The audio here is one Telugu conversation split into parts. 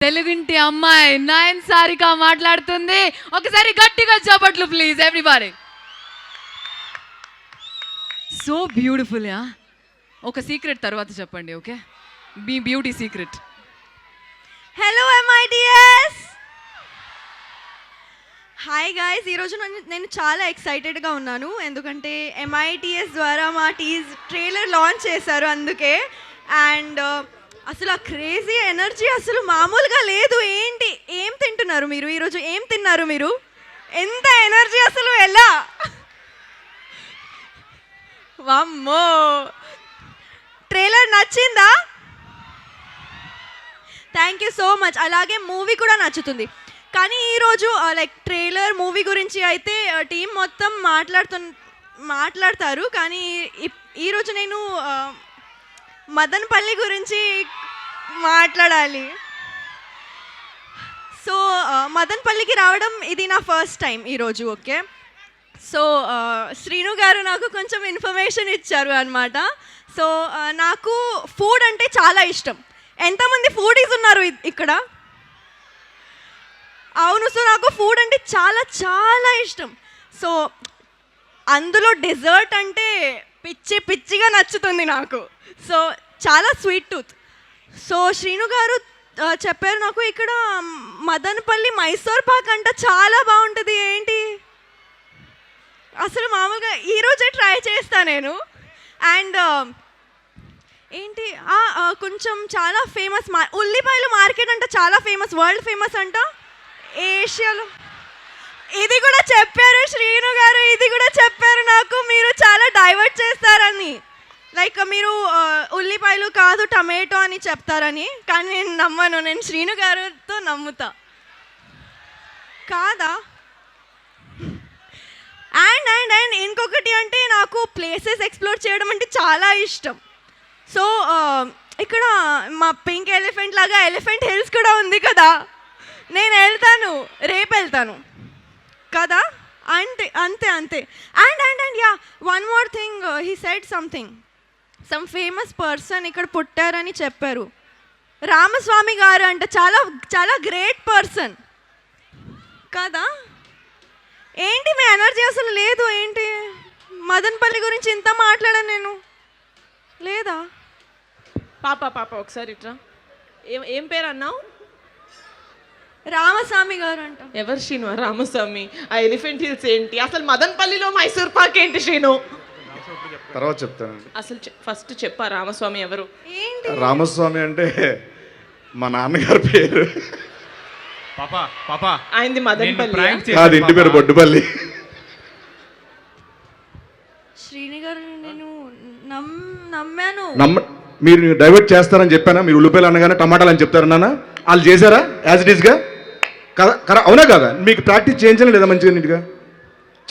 తెలుగింటి అమ్మాయి నయన్ సారిక మాట్లాడుతుంది. ఒకసారి గట్టిగా చప్పట్లు please everybody. So beautiful yeah. ఒక సీక్రెట్ తర్వాత చెప్పండి, ఓకే? మీ beauty secret. Hello MITS, hi guys. ఈరోజు నేను చాలా ఎక్సైటెడ్గా ఉన్నాను, ఎందుకంటే ఎంఐటిఎస్ ద్వారా మా ట్రైలర్ లాంచ్ చేశారు అందుకే. అండ్ అసలు ఆ క్రేజీ ఎనర్జీ అసలు మామూలుగా లేదు. ఏం తింటున్నారు మీరు ఈరోజు? ఏం తిన్నారు మీరు? ఎంత ఎనర్జీ అసలు, ఎలా? వామ్మో, ట్రైలర్ నచ్చిందా? Thank you so much. అలాగే మూవీ కూడా నచ్చుతుంది. కానీ ఈరోజు లైక్ ట్రైలర్ మూవీ గురించి అయితే టీం మొత్తం మాట్లాడతారు. కానీ ఈరోజు నేను మదనపల్లి గురించి మాట్లాడాలి. సో మదనపల్లికి రావడం ఇది నా ఫస్ట్ టైం ఈరోజు, ఓకే? సో శ్రీను గారు నాకు కొంచెం ఇన్ఫర్మేషన్ ఇచ్చారు అనమాట. సో నాకు ఫుడ్ అంటే చాలా ఇష్టం. ఎంతమంది ఫుడీస్ ఉన్నారు ఇక్కడ? అవును. సో నాకు ఫుడ్ అంటే చాలా చాలా ఇష్టం. సో అందులో డెజర్ట్ అంటే పిచ్చిగా నచ్చుతుంది నాకు. సో చాలా స్వీట్ టూత్. సో శ్రీను గారు చెప్పారు నాకు ఇక్కడ మదనపల్లి మైసూర్ పాక్ అంట చాలా బాగుంటుంది. ఏంటి అసలు మామూలుగా ఈరోజే ట్రై చేస్తా నేను. అండ్ ఏంటి కొంచెం చాలా ఫేమస్ ఉల్లిపాయలు మార్కెట్ అంట, చాలా ఫేమస్, వరల్డ్ ఫేమస్ అంట ఏషియాలో. ఇది కూడా చెప్పారు శ్రీను గారు, ఇది కూడా చెప్పారు నాకు మీరు చాలా డైవర్ట్ చేస్తారని. లైక్ మీరు ఉల్లిపాయలు కాదు టమాటో అని చెప్తారని. కానీ నేను నమ్మను, నేను శ్రీను గారితో నమ్ముతా. కాదా? అండ్ అండ్ అండ్ ఇంకొకటి అంటే నాకు ప్లేసెస్ ఎక్స్ప్లోర్ చేయడం అంటే చాలా ఇష్టం. సో ఇక్కడ మా పింక్ ఎలిఫెంట్ లాగా ఎలిఫెంట్ హిల్స్ కూడా ఉంది కదా, నేను వెళ్తాను, రేపు వెళ్తాను కదా. అంతే అంతే అంతే. And and and yeah, one more thing, he said something, some famous person ఇక్కడ పుట్టారని చెప్పారు. రామస్వామి గారు అంట, చాలా చాలా గ్రేట్ పర్సన్ కదా. ఏంటి మీ ఎనర్జీ అసలు లేదు? ఏంటి మదనపల్లి గురించి ఇంత మాట్లాడాను నేను, లేదా? పాప ఒకసారి ఇట్రా. ఏం పేరు అన్నావు? రామస్వామి గారు అంట. ఎవరు శ్రీను? రామస్వామి. ఆ ఎలిఫెంట్ హిల్స్ ఏంటి? అసలు మదనపల్లిలో మైసూర్ పాక్ ఏంటి శ్రీను? తర్వాత చెప్తానండి. అసలు ఫస్ట్ చెప్పా రామస్వామి ఎవరు? ఏంటి రామస్వామి అంటే మా నాన్నగారి పేరు. ఆయనది మదనపల్లి కాదు, ఇంటి పేరు బొడ్డుపల్లి. శ్రీని గారు నేను నమ్మాను. మీరు డైవర్ట్ చేస్తారని చెప్పానా? మీరు ఉల్లిపాయలు అనగానే టమాటాలు అని చెప్తారు నాన్న. వాళ్ళు చేశారా యాజ్ ఇట్ ఈస్గా? కదా, అవునా కదా? మీకు ప్రాక్టీస్ చేయించడం లేదా మంచిగా నీట్గా?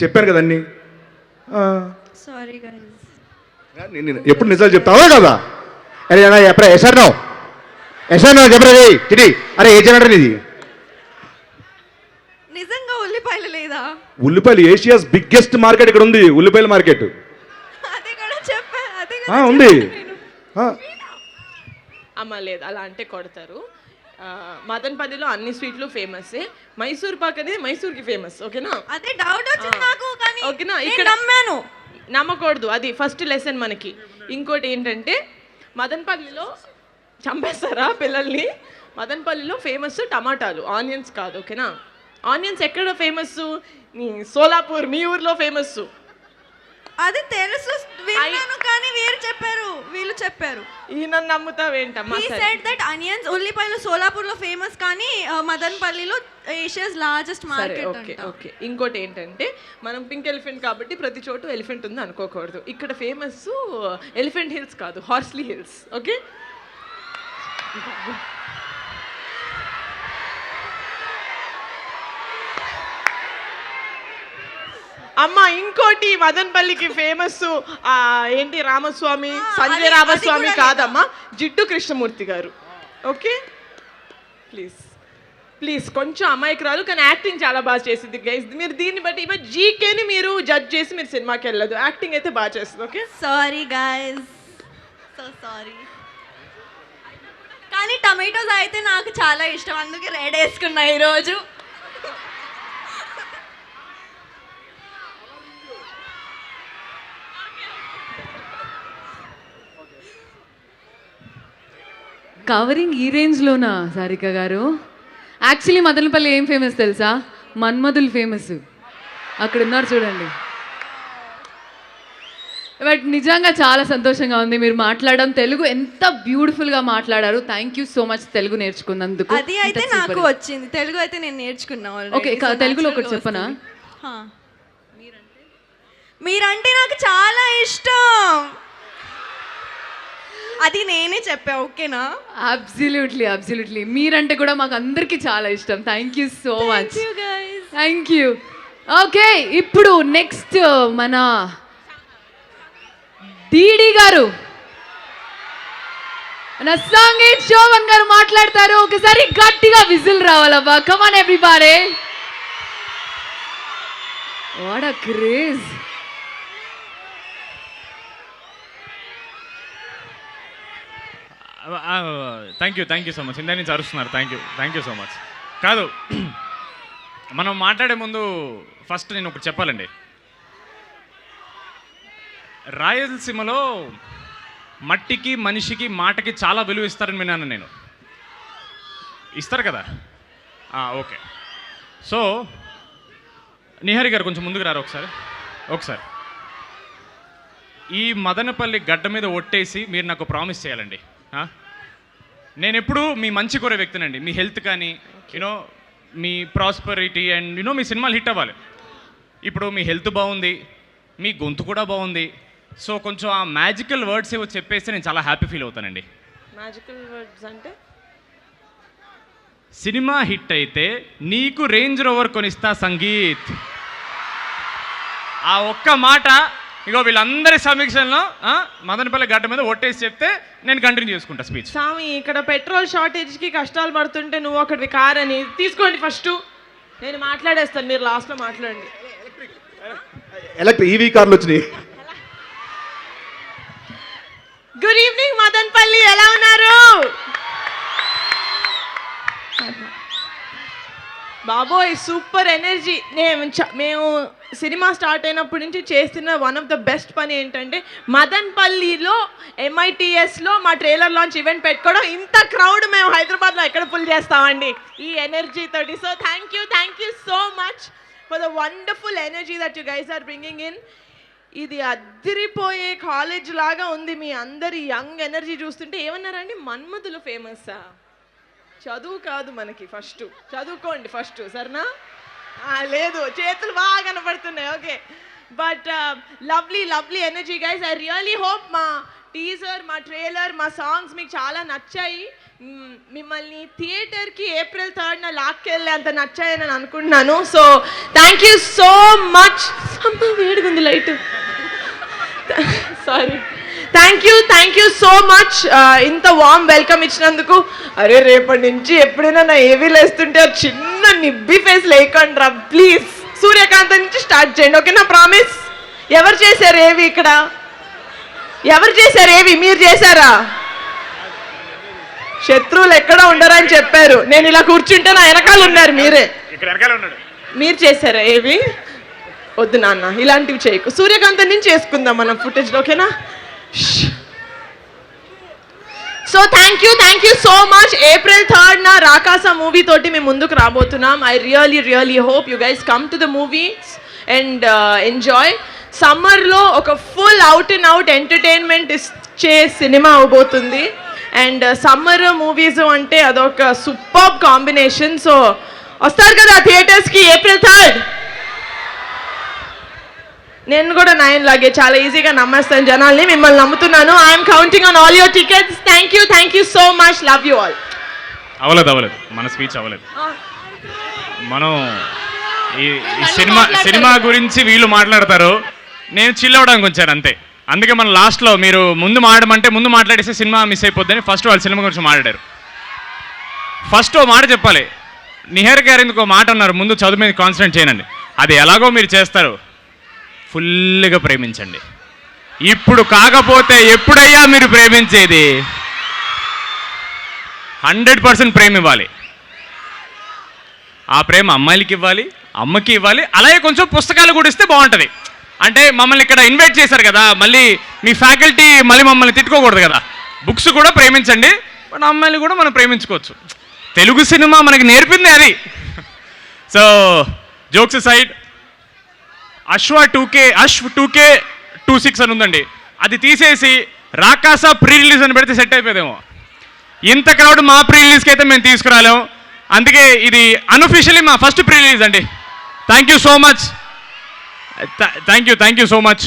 చెప్పాను కదా అన్నీ. Sorry guys. నేను ఎప్పుడు నిజాలు చెప్తావా కదా? అరే ఎప్పుడా ఎసార్ నో చెప్పరా చిటి? అరే ఏ జనరేటర్ ఇది? నిజంగా ఉల్లిపాయలు లేదా? ఉల్లిపాయలు ఏషియాస్ బిగ్గెస్ట్ మార్కెట్ ఇక్కడ ఉంది, ఉల్లిపాయల మార్కెట్. అదే కూడా చెప్పా, అదే ఉంది. అమ్మ లేదు, అలా అంటే కొడతారు. మదనపల్లిలో అన్ని స్వీట్లు ఫేమస్. మైసూర్ పాక్ అనేది మైసూర్కి ఫేమస్, ఓకేనా? అదే డౌట్ వచ్చింది నాకు, కానీ ఓకేనా? ఇక్కడ నమ్మాను. నమ్మకూడదు, అది ఫస్ట్ లెసన్ మనకి. ఇంకోటి ఏంటంటే మదనపల్లిలో చంపేస్తారా పిల్లల్ని? మదనపల్లిలో ఫేమస్ టమాటాలు, ఆనియన్స్ కాదు, ఓకేనా? ఆనియన్స్ ఎక్కడ ఫేమస్? సోలాపూర్, మీ ఊర్లో ఫేమస్. అది తెలుసు, విన్నాను, కానీ వీళ్ళు చెప్పారు. ఈయన నమ్ముతావేంటమ్మా? He said that onions, ఉల్లిపాయలు సోలాపూర్లో ఫేమస్, కానీ మదనపల్లిలో ఏషియాస్ లార్జెస్ట్ మార్కెట్ ఓకే అంట. ఓకే. ఇంకోటి ఏంటంటే మనం పింక్ ఎలిఫెంట్ కాబట్టి ప్రతి చోటు ఎలిఫెంట్ ఉంది అనుకోకూడదు. ఇక్కడ ఫేమస్ ఎలిఫెంట్ హిల్స్ కాదు, హార్స్లీ హిల్స్, ఓకే? అమ్మ ఇంకోటి మదనపల్లికి ఫేమస్ ఏంటి? రామస్వామి, సంజయ్ రామస్వామి కాదమ్మా, జిడ్డు కృష్ణమూర్తి గారు, ఓకే? ప్లీజ్ కొంచెం అమాయకురాలు, కానీ యాక్టింగ్ చాలా బాగా చేసింది గైస్. మీరు దీన్ని బట్టి ఇవ్వ జీకేని మీరు జడ్జ్ చేసి మీరు సినిమాకి వెళ్ళదు, యాక్టింగ్ అయితే బాగా చేస్తుంది, okay? Sorry guys, so sorry. కానీ టమాటోస్ అయితే నాకు చాలా ఇష్టం, అందుకే రెడ్ వేసుకున్నా ఈరోజు. కవరింగ్ ఈ రేంజ్లోనా సారిక గారు? యాక్చువల్లీ మదనపల్లి ఏం ఫేమస్ తెలుసా? మన్మధులు ఫేమస్. అక్కడ ఉన్నారు చూడండి. బట్ నిజంగా చాలా సంతోషంగా ఉంది మీరు మాట్లాడడం. తెలుగు ఎంత బ్యూటిఫుల్గా మాట్లాడారు. Thank you so much Telugu నేర్చుకున్నందుకు. అది అయితే నాకు వచ్చింది, తెలుగు అయితే నేను నేర్చుకున్నా. ఓకే, తెలుగులో ఒకటి చెప్పనా? మీరంటే నాకు చాలా ఇష్టం, అది నేనే చెప్పా. ఓకేనా? అబ్సల్యూట్లీ మీరంటే కూడా మాకు అందరికీ చాలా ఇష్టం. Thank you so much. Thank you. Okay, ఇప్పుడు నెక్స్ట్ మన డీడీ గారు, మన సంగీత్ శోభన్ గారు మాట్లాడతారు. ఒకసారి గట్టిగా విజిల్ రావాలబ్బా. Come on everybody. What a craze. Thank you so much. ఇందా నుంచి అరుస్తున్నారు. Thank you so much. కాదు, మనం మాట్లాడే ముందు ఫస్ట్ నేను ఒకటి చెప్పాలండి. రాయలసీమలో మట్టికి మనిషికి మాటకి చాలా విలువ ఇస్తారని విన్నాను నేను. ఇస్తారు కదా? ఓకే. సో నిహారి గారు కొంచెం ముందుకు రారు ఒకసారి. ఈ మదనపల్లి గడ్డ మీద ఒట్టేసి మీరు నాకు ప్రామిస్ చేయాలండి. నేను ఎప్పుడు మీ మంచి కోరే వ్యక్తినండి. మీ హెల్త్ కానీ యూనో మీ ప్రాస్పరిటీ అండ్ యూనో మీ సినిమాలు హిట్ అవ్వాలి. ఇప్పుడు మీ హెల్త్ బాగుంది, మీ గొంతు కూడా బాగుంది. సో కొంచెం ఆ మ్యాజికల్ వర్డ్స్ ఏవో చెప్పేస్తే నేను చాలా హ్యాపీ ఫీల్ అవుతానండి. మ్యాజికల్ వర్డ్స్ అంటే సినిమా హిట్ అయితే నీకు రేంజ్ రోవర్ కొనిస్తా సంగీత్. ఆ ఒక్క మాట ఇగో వీళ్ళందరి సమీక్షల్లో మదనపల్లి గడ్డ మీద ఒట్టేసి చెప్తే నేను కంటిన్యూ చేసుకుంటా స్పీచ్. స్వామి, ఇక్కడ పెట్రోల్ షార్టేజ్కి కష్టాలు పడుతుంటే నువ్వు ఒకటి కార్ అని తీసుకోండి. ఫస్ట్ నేను మాట్లాడేస్తాను, మీరు లాస్ట్లో మాట్లాడండి. ఎలక్ట్రిక్ ఈవీ కార్లు వచ్చినాయి. గుడ్ ఈవినింగ్ మదనపల్లి, ఎలా ఉన్నారు బాబోయ్? Super energy. మేము సినిమా స్టార్ట్ అయినప్పటి నుంచి చేస్తున్న వన్ ఆఫ్ ద బెస్ట్ పని ఏంటంటే మదనపల్లిలో MITSలో మా ట్రైలర్ లాంచ్ ఈవెంట్ పెట్టుకోవడం. ఇంత క్రౌడ్ మేము హైదరాబాద్లో ఎక్కడ ఫుల్ చేస్తామండి ఈ ఎనర్జీ తోటి. So thank you so much for the wonderful energy that you guys are bringing in. ఇది అద్దరిపోయే కాలేజ్ లాగా ఉంది. మీ అందరి యంగ్ ఎనర్జీ చూస్తుంటే ఏమన్నారండి? మన్మధులు ఫేమస్సా? చదువు కాదు మనకి, ఫస్ట్ చదువుకోండి ఫస్ట్, సరేనా? లేదు, చేతులు బాగా కనపడుతున్నాయి. Okay, but lovely energy guys. I really hope మా టీజర్, మా ట్రైలర్, మా సాంగ్స్ మీకు చాలా నచ్చాయి. మిమ్మల్ని థియేటర్కి April 3rd లాక్కెళ్ళి అంత నచ్చాయని నేను అనుకుంటున్నాను. So thank you so much. అమ్మా వేడిగుంది light, sorry. Thank you so much ఇంత వార్మ్ వెల్కమ్ ఇచ్చినందుకు. అరే రేపటి నుంచి ఎప్పుడైనా నా ఏవీలు వేస్తుంటే చిన్న నిబ్బి ఫేస్ లేకుండా ప్లీజ్. సూర్యకాంత్ నుంచి స్టార్ట్ చేయండి, ఓకేనా? ప్రామిస్. ఎవరు చేశారు ఏవి ఇక్కడ? ఎవరు చేశారు ఏవి? మీరు చేశారా? శత్రువులు ఎక్కడ ఉండరని చెప్పారు. నేను ఇలా కూర్చుంటే నా వెనకాల ఉన్నారు మీరే. మీరు చేశారా ఏవి? వద్దు నాన్న, ఇలాంటివి చేయకు. సూర్యకాంత్ నుంచి చేసుకుందాం మనం ఫుటేజ్, ఓకేనా? So thank you so much. April 3rd Rakasa movie తోటి మేము ముందుకు రాబోతున్నాం. I really hope you guys come to the movies and enjoy. సమ్మర్లో ఒక full out and out entertainment ఇచ్చే సినిమా అవబోతుంది. అండ్ సమ్మర్ మూవీస్ అంటే అదొక సూపర్ కాంబినేషన్. సో వస్తారు కదా థియేటర్స్కి April 3rd? నేను కూడా 9 లాగే చాలా ఈజీగా నమ్మేస్తాను జనాల్ని. మిమ్మల్ని నమ్ముతున్నాను. I'm counting on all your tickets. Thank you so much. Love you all. అవ్వలేదు మన స్పీచ్ అవ్వలేదు. మనం ఈ సినిమా గురించి వీళ్ళు మాట్లాడతారు, నేను చిల్ అవ్వడానికి వచ్చాను అంతే. అందుకే మనం లాస్ట్లో మీరు ముందు మాట్లాడేస్తే సినిమా మిస్ అయిపోద్దని ఫస్ట్ వాళ్ళు సినిమా గురించి మాట్లాడారు. ఫస్ట్ ఓ మాట చెప్పాలి. నిహార్ గారు ఎందుకు మాట అన్నారు, ముందు చదువు మీద కాన్సన్ట్రేట్ చేయనండి. అది ఎలాగో మీరు చేస్తారు. ఫుల్గా ప్రేమించండి. ఇప్పుడు కాకపోతే ఎప్పుడయ్యా మీరు ప్రేమించేది? 100% ప్రేమ ఇవ్వాలి. ఆ ప్రేమ అమ్మాయిలకి ఇవ్వాలి, అమ్మకి ఇవ్వాలి, అలాగే కొంచెం పుస్తకాలు కూడా ఇస్తే బాగుంటుంది. అంటే మమ్మల్ని ఇక్కడ ఇన్వైట్ చేశారు కదా, మళ్ళీ మీ ఫ్యాకల్టీ మళ్ళీ మమ్మల్ని తిట్టుకోకూడదు కదా. బుక్స్ కూడా ప్రేమించండి, బట్ అమ్మాయిలు కూడా మనం ప్రేమించుకోవచ్చు. తెలుగు సినిమా మనకి నేర్పింది అది. సో జోక్స్ సైడ్, అశ్వ 2K26 అని ఉందండి, అది తీసేసి రాకాసా ప్రీ రిలీజ్ అని పెడితే సెట్ అయిపోయేదేమో. ఇంత క్రౌడ్ మా ప్రీ రిలీజ్కి అయితే మేము తీసుకురాలేము. అందుకే ఇది అన్అఫీషియలీ మా ఫస్ట్ ప్రీ రిలీజ్ అండి. Thank you so much. Thank you so much.